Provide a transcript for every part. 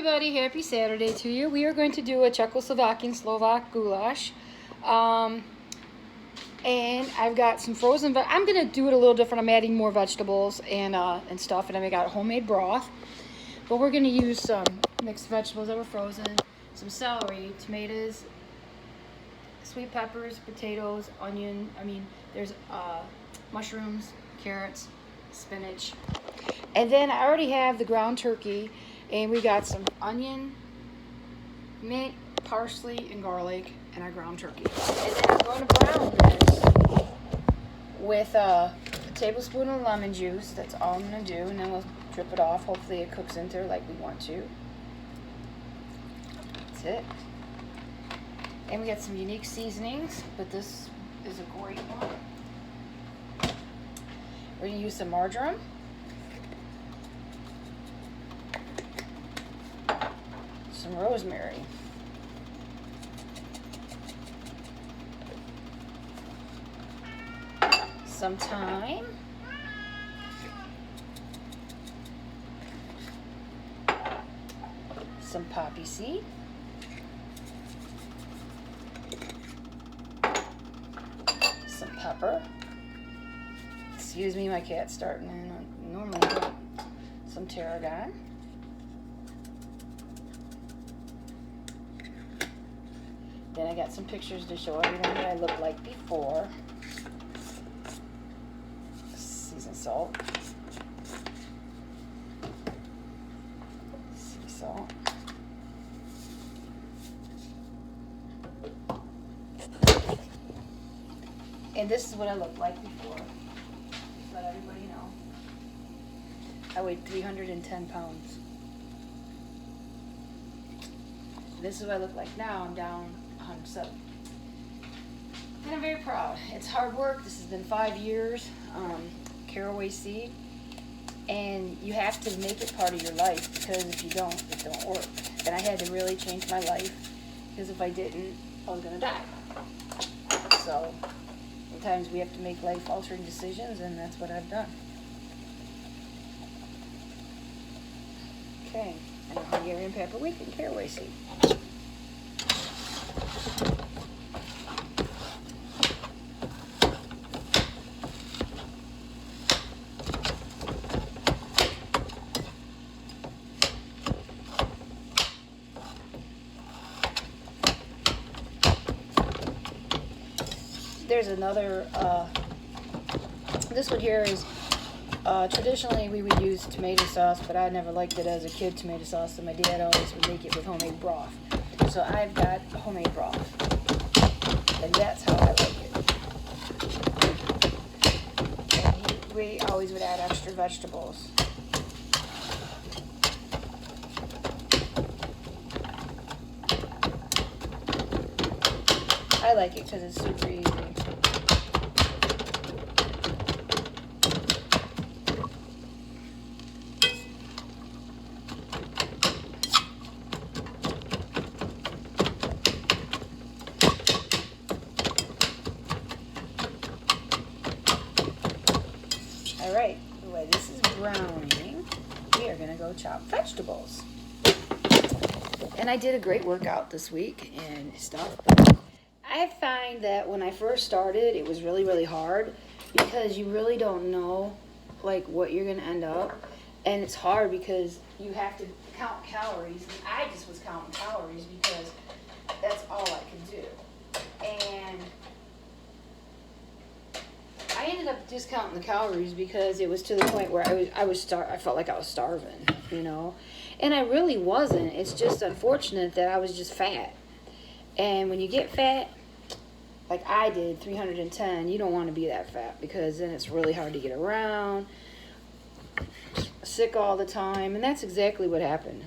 everybody, happy Saturday to you. We are going to do a Czechoslovakian Slovak Goulash. And I've got some frozen, but I'm going to do it a little different. I'm adding more vegetables and stuff, and I've got homemade broth. But we're going to use some mixed vegetables that were frozen, some celery, tomatoes, sweet peppers, potatoes, onion. There's mushrooms, carrots, spinach. And then I already have the ground turkey, and we got some onion, mint, parsley, and garlic, and our ground turkey. And then I'm going to brown this with a tablespoon of lemon juice. That's all I'm going to do, and then we'll drip it off. Hopefully it cooks in there like we want to. That's it. And we got some unique seasonings, but this is a great one. We're going to use some marjoram. Some rosemary. Some thyme. Some poppy seed. Some pepper. Excuse me, my cat's starting in. Normally some tarragon. Then I got some pictures to show everyone what I looked like before. Seasoned salt. Sea salt. And this is what I looked like before. Just let everybody know. I weighed 310 pounds. This is what I look like now. I'm down 107. And I'm very proud. It's hard work. This has been 5 years. Caraway seed. And you have to make it part of your life, because if you don't, it don't work. And I had to really change my life, because if I didn't, I was going to die. So sometimes we have to make life-altering decisions, and that's what I've done. Okay, and Hungarian pepperweed and caraway seed. There's another, this one here is, traditionally we would use tomato sauce, but I never liked it as a kid, tomato sauce, so my dad always would make it with homemade broth. So I've got homemade broth, and that's how I like it. And we always would add extra vegetables. I like it because it's super easy. All right, the way this is browning, we are gonna go chop vegetables. And I did a great workout this week and stuff. I find that when I first started, it was really, really hard, because you really don't know like what you're gonna end up, and it's hard because you have to count calories. And I just was counting calories because that's all I could do, and I ended up just counting the calories because it was to the point where I felt like I was starving, you know, and I really wasn't. It's just unfortunate that I was just fat, and when you get fat, like I did, 310, you don't want to be that fat, because then it's really hard to get around, sick all the time, and that's exactly what happened.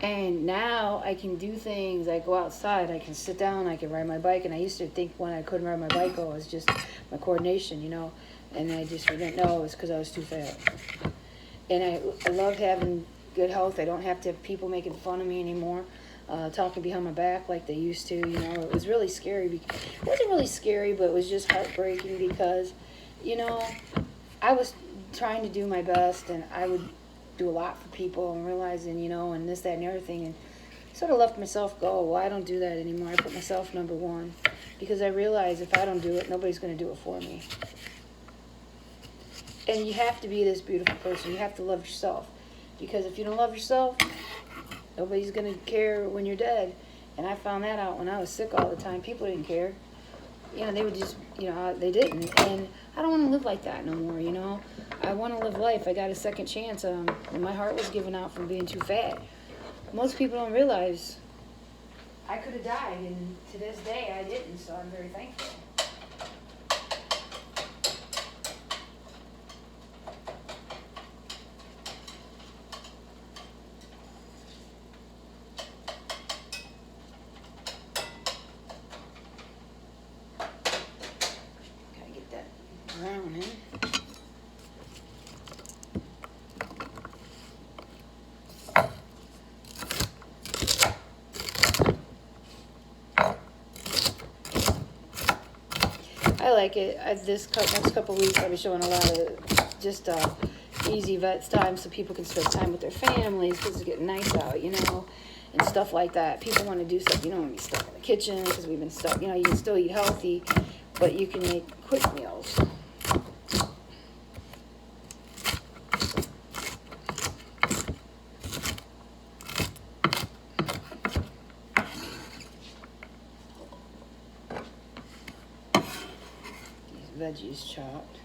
And now I can do things. I go outside, I can sit down, I can ride my bike. And I used to think when I couldn't ride my bike, oh, it was just my coordination, you know. And I just didn't know it was because I was too fat. And I love having good health. I don't have to have people making fun of me anymore, talking behind my back like they used to. You know, it was really scary. It wasn't really scary, but it was just heartbreaking because, you know, I was trying to do my best, and I would do a lot for people, and realizing, you know, and this, that, and the other thing, and sort of let myself go. Well, I don't do that anymore. I put myself number one because I realize if I don't do it, nobody's going to do it for me. And you have to be this beautiful person. You have to love yourself, because if you don't love yourself, nobody's going to care when you're dead. And I found that out when I was sick all the time. People didn't care. You know, they would just, you know, they didn't. And I don't want to live like that no more, you know. I want to live life. I got a second chance. And my heart was given out from being too fat. Most people don't realize I could have died, and to this day I didn't, so I'm very thankful. Gotta get that brown in. I like it. This next couple of weeks I'll be showing a lot of just easy vets time so people can spend time with their families because it's getting nice out, you know, and stuff like that. People want to do stuff. You don't want to be stuck in the kitchen because we've been stuck. You know, you can still eat healthy, but you can make quick meals. Veggies chopped.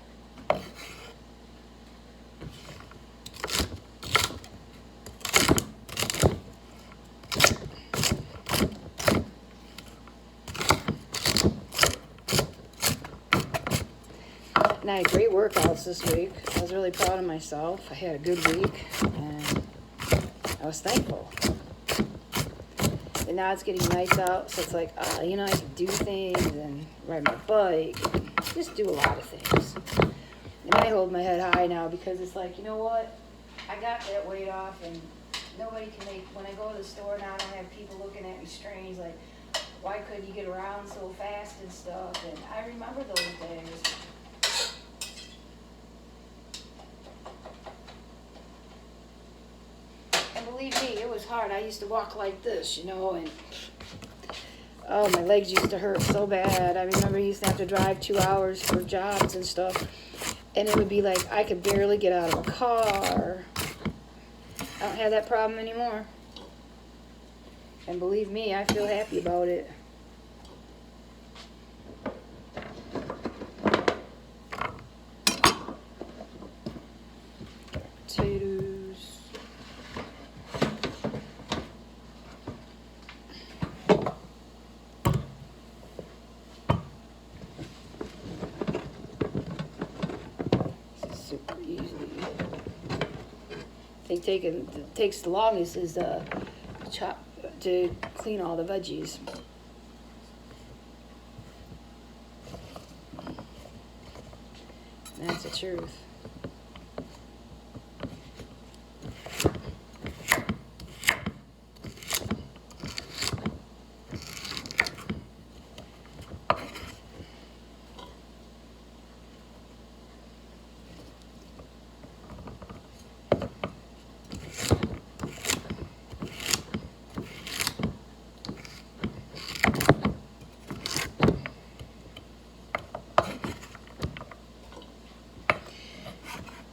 And I had great workouts this week. I was really proud of myself. I had a good week, and I was thankful. And now it's getting nice out, so it's like, you know, I can do things and ride my bike, and just do a lot of things. And I hold my head high now because it's like, you know what? I got that weight off, and nobody can make, when I go to the store now, I don't have people looking at me strange, like, why couldn't you get around so fast and stuff? And I remember those days. And believe me, it was hard. I used to walk like this, you know, and oh, my legs used to hurt so bad. I remember I used to have to drive 2 hours for jobs and stuff, and it would be like I could barely get out of a car. I don't have that problem anymore. And believe me, I feel happy about it. Potatoes. Super easy. I think takes the longest is chop to clean all the veggies. That's the truth.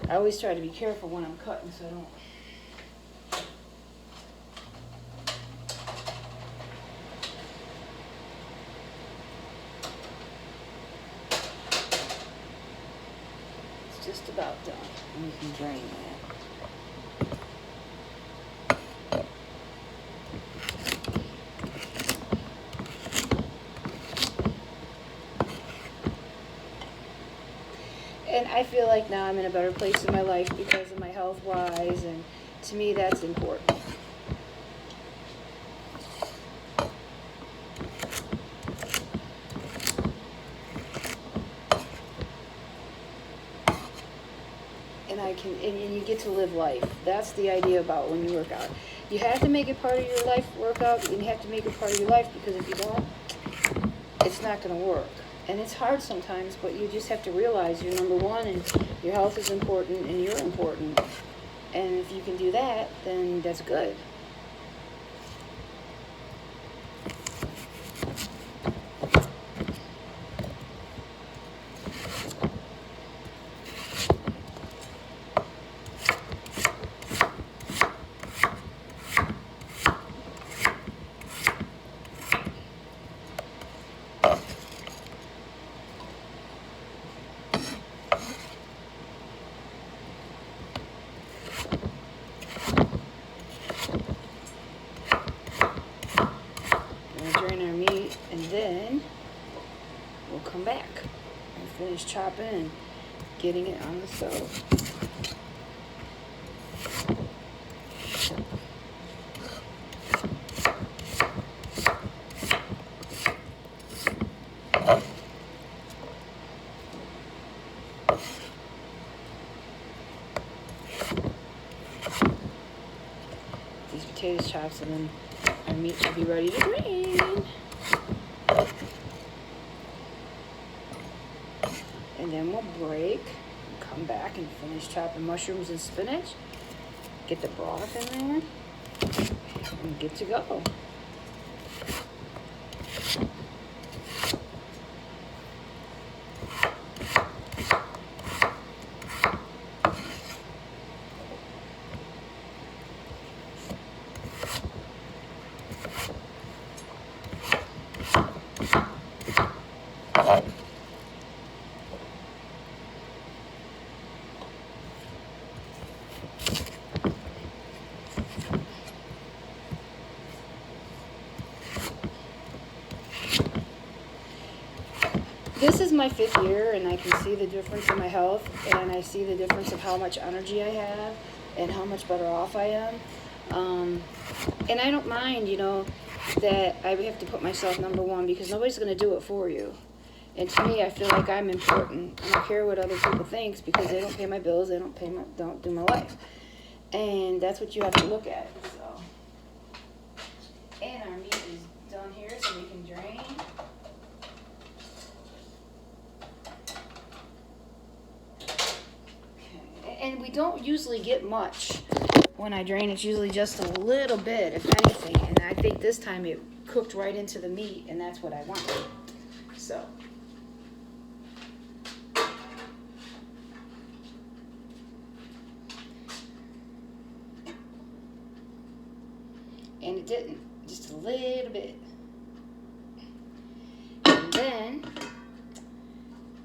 I always try to be careful when I'm cutting so I don't. It's just about done. And you can drain that. And I feel like now I'm in a better place in my life because of my health-wise, and to me that's important. And get to live life. That's the idea about when you work out. You have to make it part of your life workout, and you have to make it part of your life, because if you don't, it's not going to work. And it's hard sometimes, but you just have to realize you're number one, and your health is important, and you're important. And if you can do that, then that's good. Drain our meat, and then we'll come back and finish chopping and getting it on the stove. These potatoes chopped, and then our meat should be ready to drain. And then we'll break, come back and finish chopping mushrooms and spinach. Get the broth in there, and get to go. This is my 5th year, and I can see the difference in my health, and I see the difference of how much energy I have and how much better off I am. And I don't mind, you know, that I have to put myself number one, because nobody's going to do it for you. And to me, I feel like I'm important. I don't care what other people think, because they don't pay my bills, they don't do my life. And that's what you have to look at. So, and our meat is done here, so we can drain. And we don't usually get much when I drain. It's usually just a little bit, if anything. And I think this time it cooked right into the meat, and that's what I wanted. So. And it didn't. Just a little bit. And then,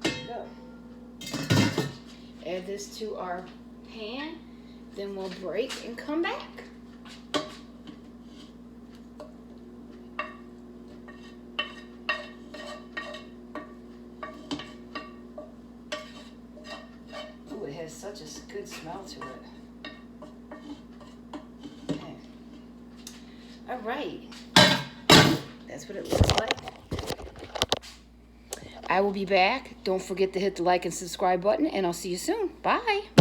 there we go. Add this to our pan, then we'll break and come back. Ooh, it has such a good smell to it. Okay. All right, that's what it looks like. I will be back. Don't forget to hit the like and subscribe button, and I'll see you soon. Bye.